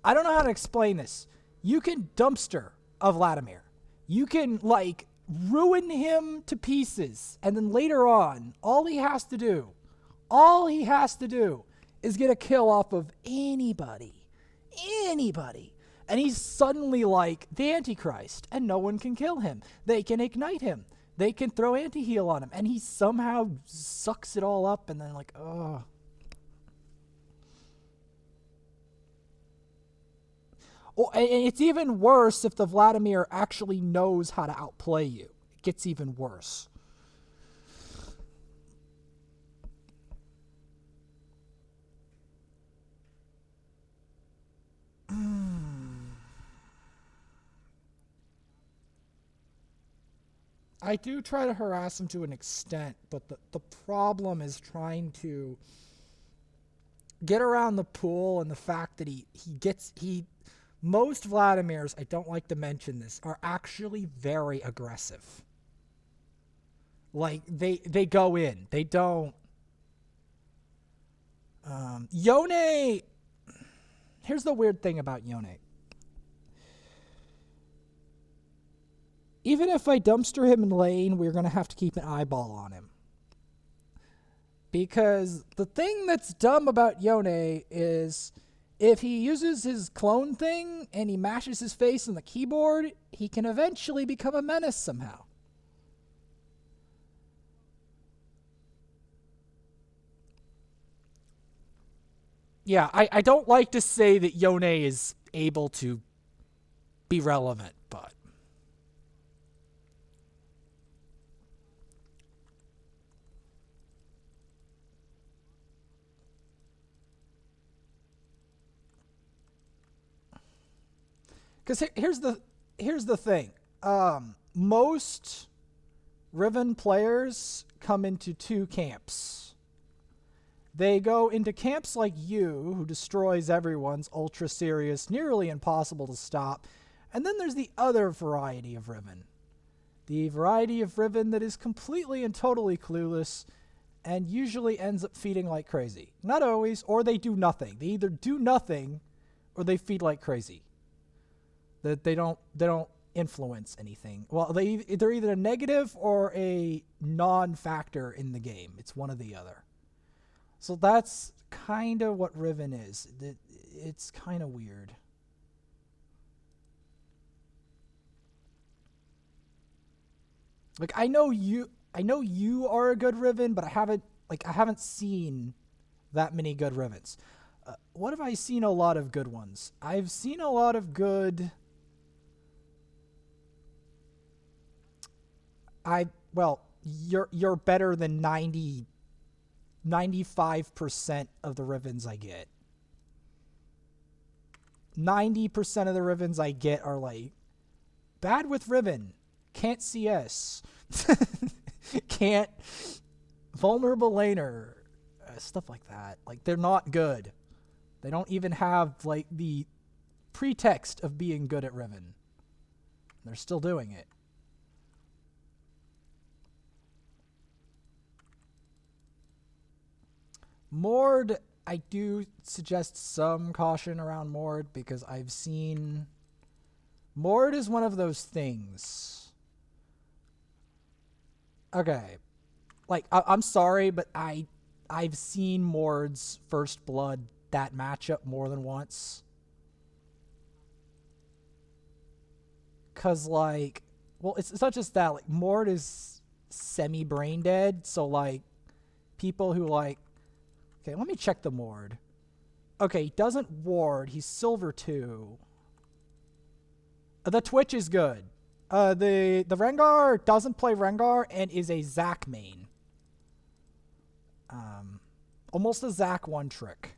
I don't know how to explain this. You can dumpster a Vladimir. You can, like, ruin him to pieces. And then later on, all he has to do is get a kill off of anybody. And he's suddenly like the Antichrist, and no one can kill him. They can ignite him. They can throw anti-heal on him, and he somehow sucks it all up, and then like, oh. Oh, and it's even worse if the Vladimir actually knows how to outplay you. It gets even worse. I do try to harass him to an extent, but the problem is trying to get around the pool and the fact that most Vladimirs, I don't like to mention this, are actually very aggressive. Like, they go in. They don't... Yone... Here's the weird thing about Yone. Even if I dumpster him in lane, we're going to have to keep an eyeball on him. Because the thing that's dumb about Yone is if he uses his clone thing and he mashes his face on the keyboard, he can eventually become a menace somehow. Yeah, I don't like to say that Yone is able to be relevant, but... Because here's the thing. Most Riven players come into two camps. They go into camps like you, who destroys everyone's ultra serious, nearly impossible to stop. And then there's the other variety of Riven. The variety of Riven that is completely and totally clueless and usually ends up feeding like crazy. Not always, or they do nothing. They either do nothing or they feed like crazy. That they don't influence anything. Well, they're either a negative or a non-factor in the game. It's one or the other. So that's kind of what Riven is. It's kind of weird. Like, I know you are a good Riven, but I haven't seen that many good Rivens. What have I seen? A lot of good ones. I've seen a lot of good... You're better than 95% of the Rivens I get. 90% of the Rivens I get are like, bad with Riven, can't CS, can't, vulnerable laner, stuff like that. Like, they're not good. They don't even have, like, the pretext of being good at Riven. They're still doing it. Mord, I do suggest some caution around Mord because I've seen... Mord is one of those things. Okay. Like, I'm sorry, but I've seen Mord's First Blood, that matchup, more than once. Because, like... Well, it's not just that. Like, Mord is semi-brain dead, so, like, people who, like... Okay, let me check the Mord. Okay, he doesn't ward. He's Silver 2. The Twitch is good. The Rengar doesn't play Rengar and is a Zac main. Almost a Zac one trick.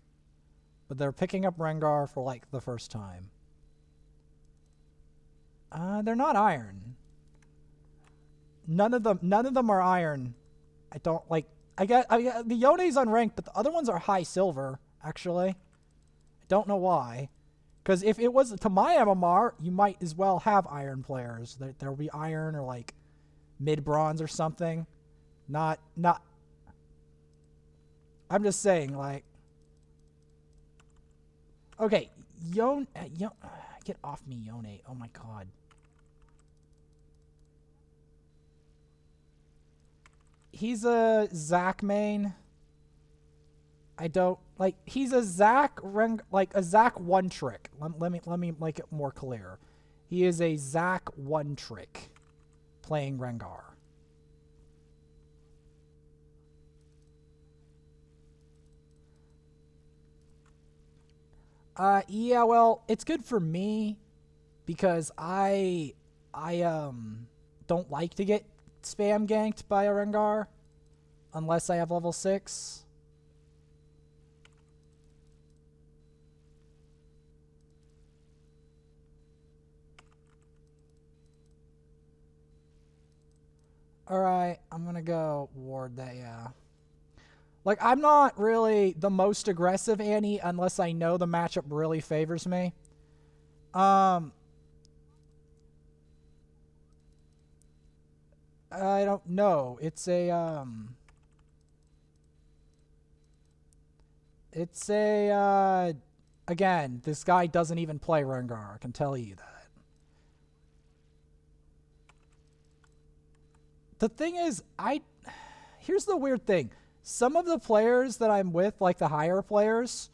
But they're picking up Rengar for, like, the first time. They're not Iron. None of them are Iron. I don't, like... I get the Yone's unranked, but the other ones are high silver, actually. I don't know why. Because if it was to my MMR, you might as well have Iron players. There'll be Iron or, like, mid-bronze or something. Not... I'm just saying, like... Okay, Yone, get off me, Yone. Oh my god. He's a Zac main. I don't like. He's a Zac like a Zac one trick. Let me make it more clear. He is a Zac one trick playing Rengar. Yeah, well, it's good for me because I don't like to get spam ganked by a Rengar unless I have level 6. Alright, I'm gonna go ward that, yeah. Like, I'm not really the most aggressive Annie unless I know the matchup really favors me. I don't know. Again, this guy doesn't even play Rengar, I can tell you that. The thing is, here's the weird thing. Some of the players that I'm with, like the higher players,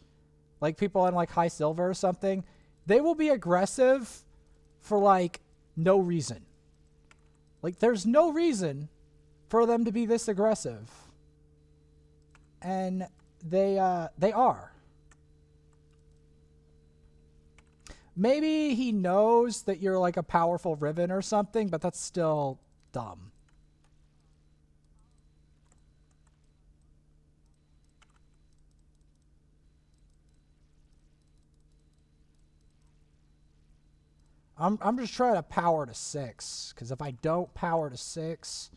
like people on like high silver or something, they will be aggressive for like no reason. Like there's no reason for them to be this aggressive. And they are. Maybe he knows that you're like a powerful Riven or something, but that's still dumb. I'm just trying to power to 6, because if I don't power to 6,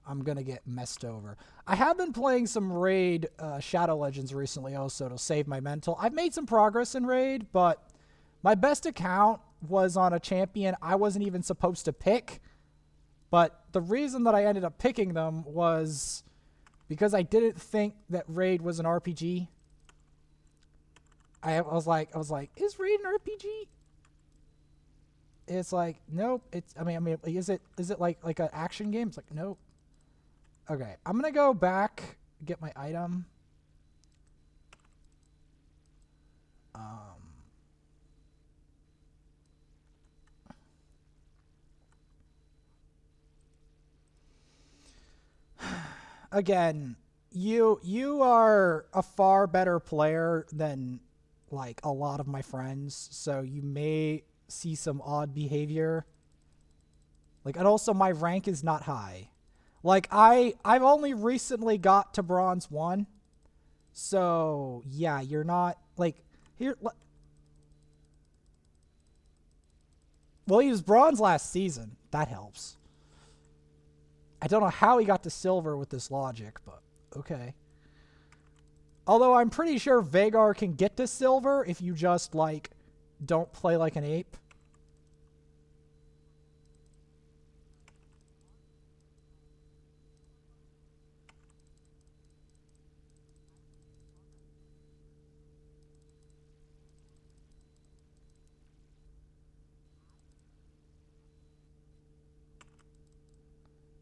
I'm going to get messed over. I have been playing some Raid Shadow Legends recently also to save my mental. I've made some progress in Raid, but my best account was on a champion I wasn't even supposed to pick. But the reason that I ended up picking them was because I didn't think that Raid was an RPG. I was like, is Raid an RPG? It's like, nope. I mean, is it like an action game? It's like, nope. Okay, I'm gonna go back, get my item. Again, you are a far better player than like a lot of my friends, so you may see some odd behavior. Like, and also my rank is not high. Like I've only recently got to bronze 1. So, yeah, you're not like here well, he was bronze last season. That helps. I don't know how he got to silver with this logic, but okay. Although I'm pretty sure Veigar can get to silver if you just like don't play like an ape.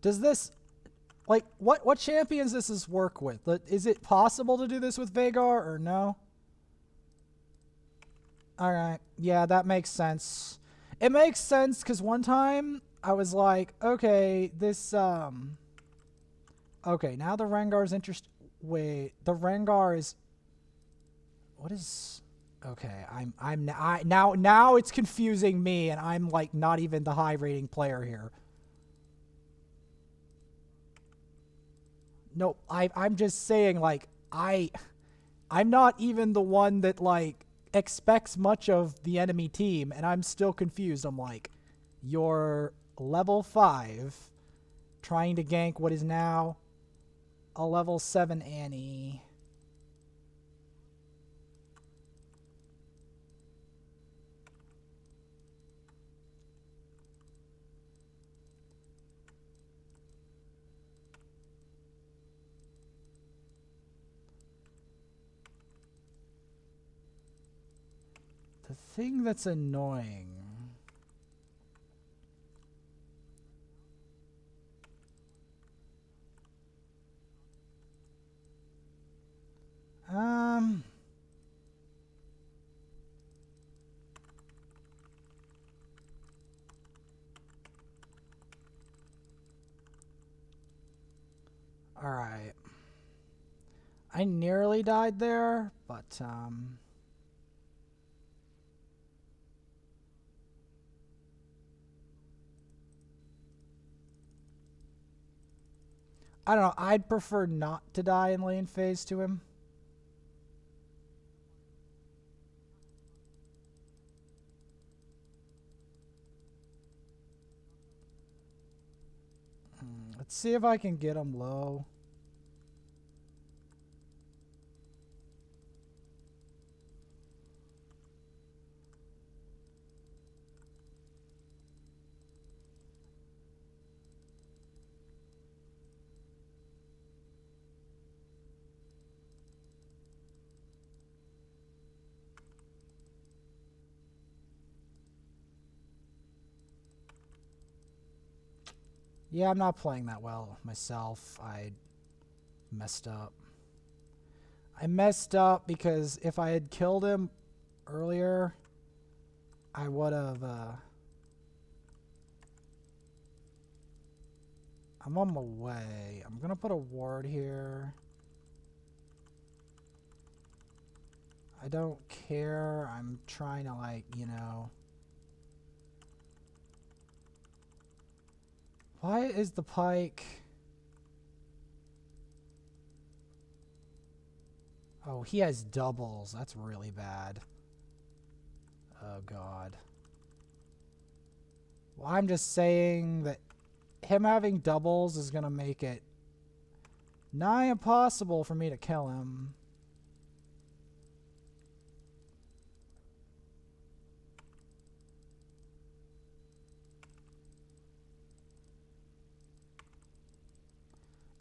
Does this, like, what champions does this work with? Is it possible to do this with Veigar or no? Alright, yeah, that makes sense. It makes sense because one time I was like, okay, this, okay, now the Rengar's wait, the Rengar is, what is, okay, now it's confusing me and I'm like not even the high rating player here. No, I'm just saying, like, I'm not even the one that, like, expects much of the enemy team, and I'm still confused. I'm like, you're level 5, trying to gank what is now a level 7 Annie. The thing that's annoying... Alright. I nearly died there, but, I don't know. I'd prefer not to die in lane phase to him. Let's see if I can get him low. Yeah, I'm not playing that well myself. I messed up. I messed up because if I had killed him earlier, I would have... I'm on my way. I'm going to put a ward here. I don't care. I'm trying to, like, you know... Why is the pike... Oh, he has doubles. That's really bad. Oh, God. Well, I'm just saying that him having doubles is going to make it nigh impossible for me to kill him.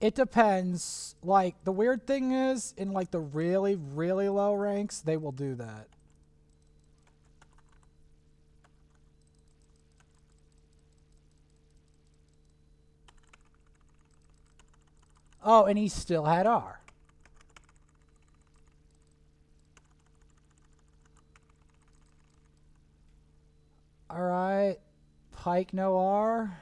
It depends. Like, the weird thing is, in, like, the really, really low ranks, they will do that. Oh, and he still had R. Alright. Pike no R.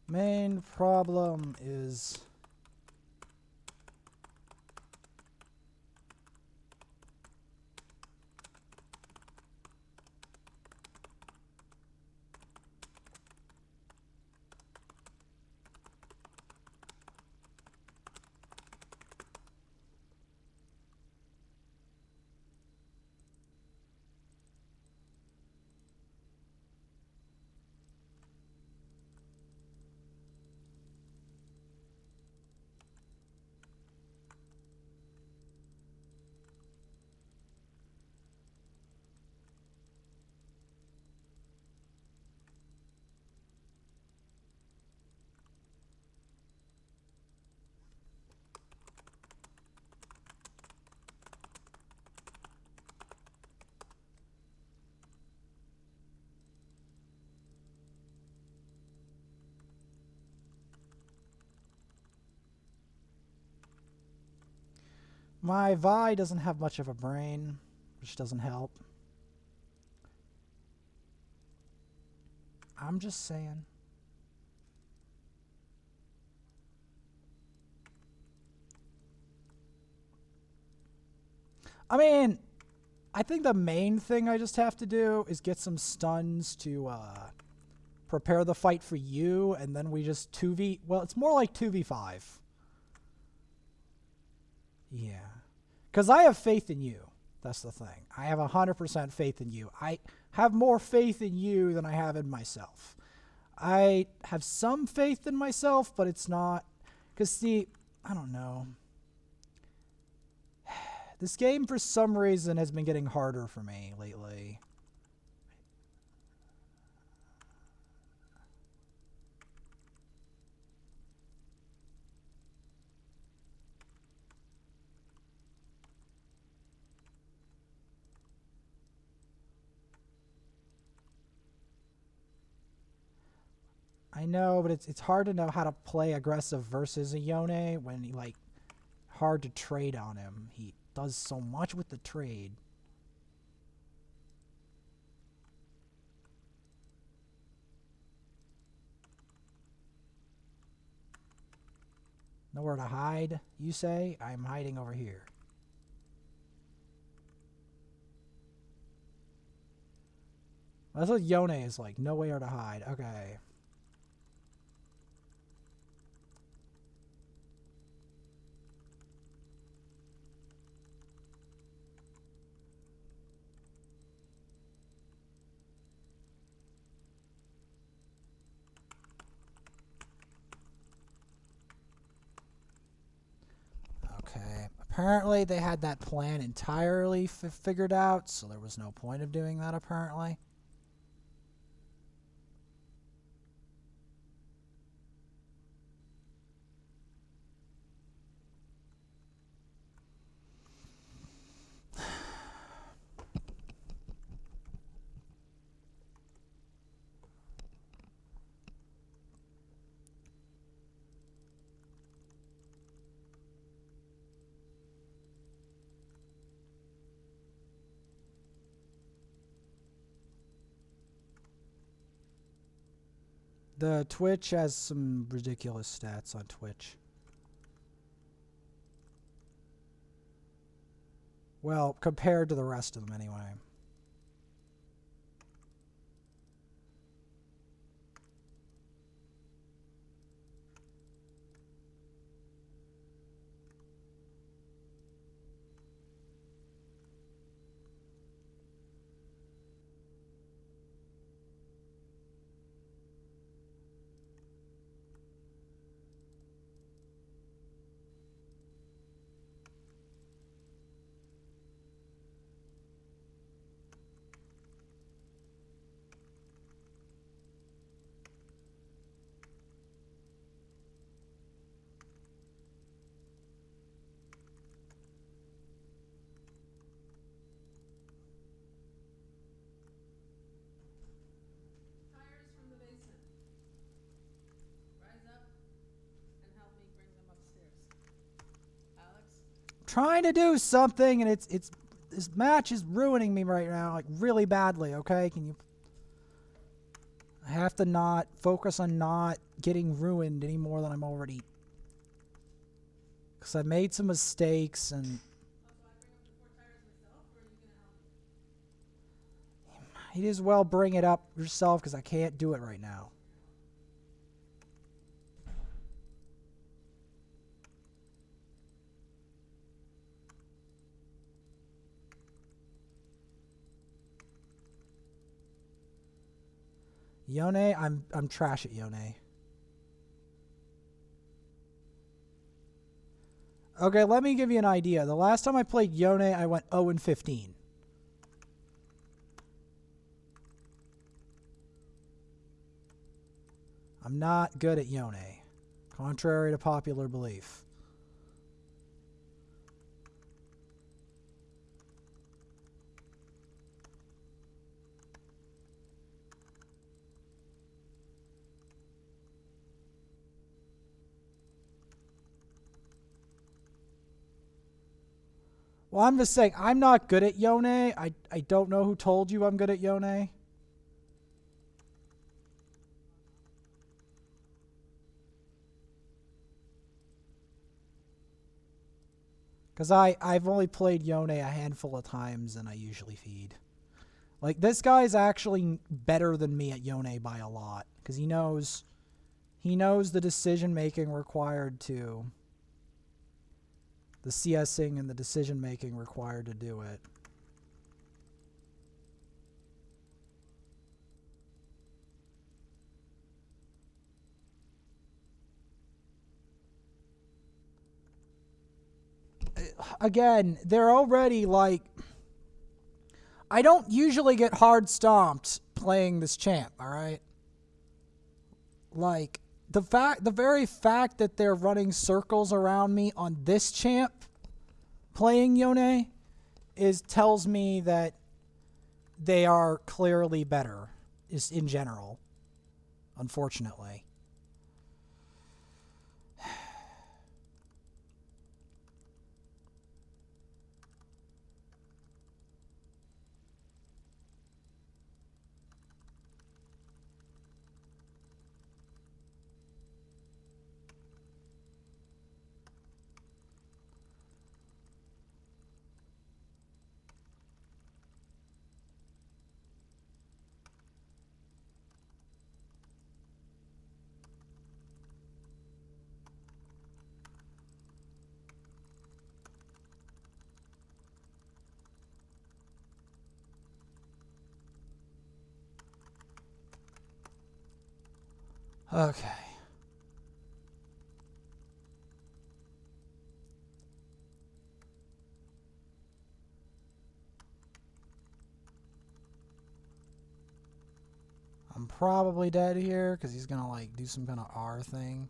Main problem is... My Vi doesn't have much of a brain, which doesn't help. I'm just saying. I mean, I think the main thing I just have to do is get some stuns to prepare the fight for you, and then we just 2v... Well, it's more like 2v5. Yeah. Because I have faith in you. That's the thing. I have 100% faith in you. I have more faith in you than I have in myself. I have some faith in myself, but it's not... Because, see, I don't know. This game, for some reason, has been getting harder for me lately. I know, but it's hard to know how to play aggressive versus a Yone when he, like, hard to trade on him. He does so much with the trade. Nowhere to hide, you say? I'm hiding over here. That's what Yone is like. Nowhere to hide. Okay. Okay. Apparently they had that plan entirely figured out, so there was no point of doing that apparently. The Twitch has some ridiculous stats on Twitch. Well, compared to the rest of them anyway. Trying to do something, and it's this match is ruining me right now, like really badly. Okay, can you? I have to not focus on not getting ruined any more than I'm already. Because I made some mistakes and. You'd as well bring it up yourself because I can't do it right now. Yone, I'm trash at Yone. Okay, let me give you an idea. The last time I played Yone, I went 0-15. I'm not good at Yone, contrary to popular belief. Well, I'm just saying, I'm not good at Yone. I don't know who told you I'm good at Yone. Because I've only played Yone a handful of times and I usually feed. Like, this guy's actually better than me at Yone by a lot. Because he knows the decision-making required to... The CSing and the decision-making required to do it. Again, they're already like... I don't usually get hard stomped playing this champ, alright? Like, the very fact that they're running circles around me on this champ playing Yone tells me that they are clearly better, is in general, unfortunately. Okay. I'm probably dead here because he's gonna like do some kind of R thing.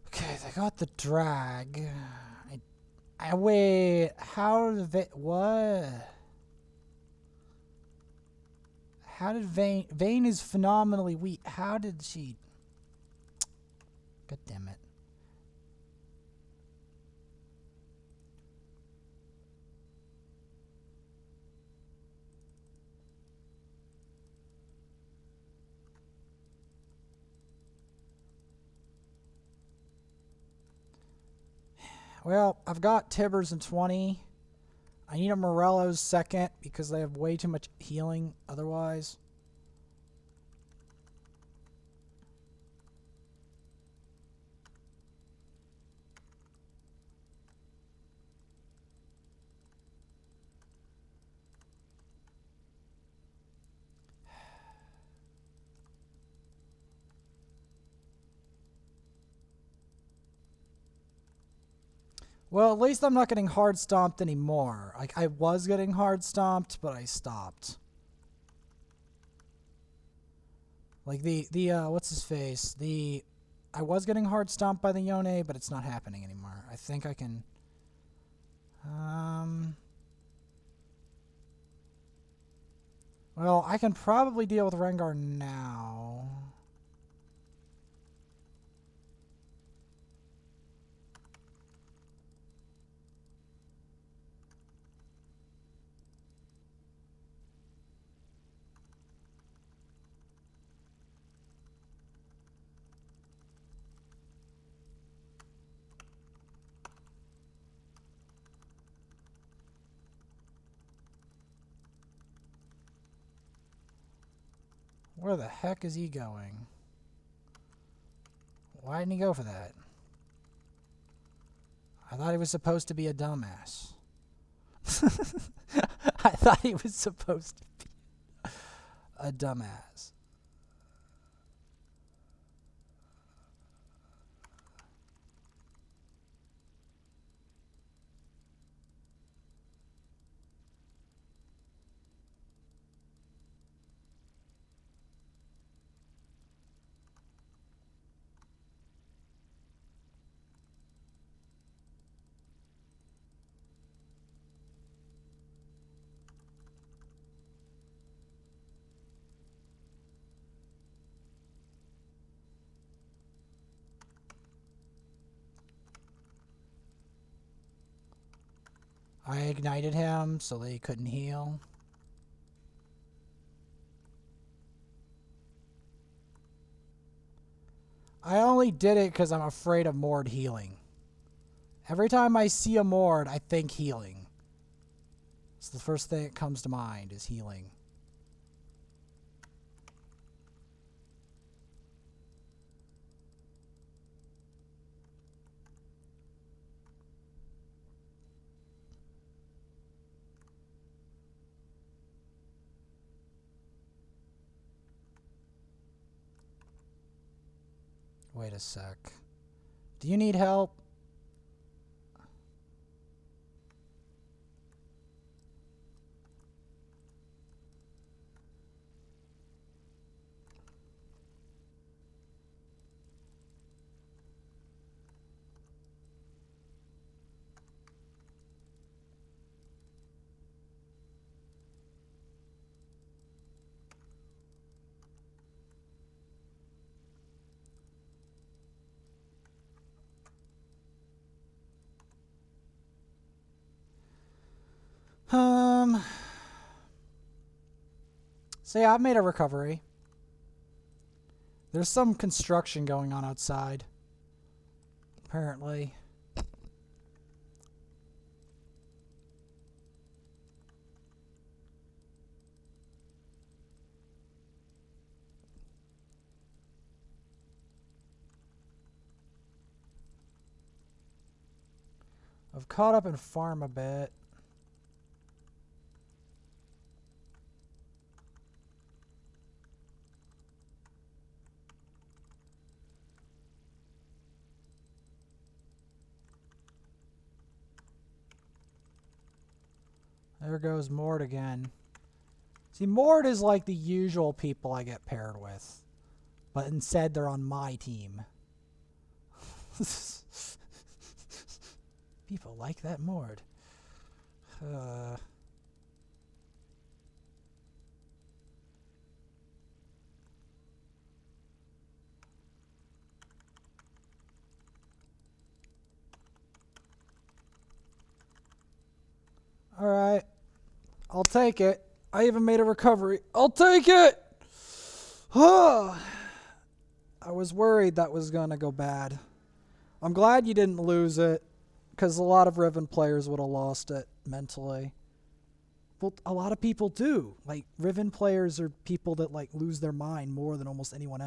Okay, they got the drag. I wait. How did they? What? How did Vayne? Vayne is phenomenally weak. How did she? God damn it. Well, I've got Tibbers in 20. I need a Morello's second because they have way too much healing otherwise. Well, at least I'm not getting hard stomped anymore. Like, I was getting hard stomped, but I stopped. Like, what's his face? I was getting hard stomped by the Yone, but it's not happening anymore. I think I can, well, I can probably deal with Rengar now. Where the heck is he going? Why didn't he go for that? I thought he was supposed to be a dumbass. I thought he was supposed to be a dumbass. I ignited him so they couldn't heal. I only did it because I'm afraid of Mord healing. Every time I see a Mord, I think healing. It's the first thing that comes to mind is healing. Wait a sec. Do you need help? So yeah, I've made a recovery. There's some construction going on outside. Apparently. I've caught up in farm a bit. There goes Mord again. See, Mord is like the usual people I get paired with. But instead, they're on my team. People like that Mord. Alright. I'll take it. I even made a recovery. I'll take it! I was worried that was going to go bad. I'm glad you didn't lose it, because a lot of Riven players would have lost it mentally. Well, a lot of people do. Like, Riven players are people that, like, lose their mind more than almost anyone else.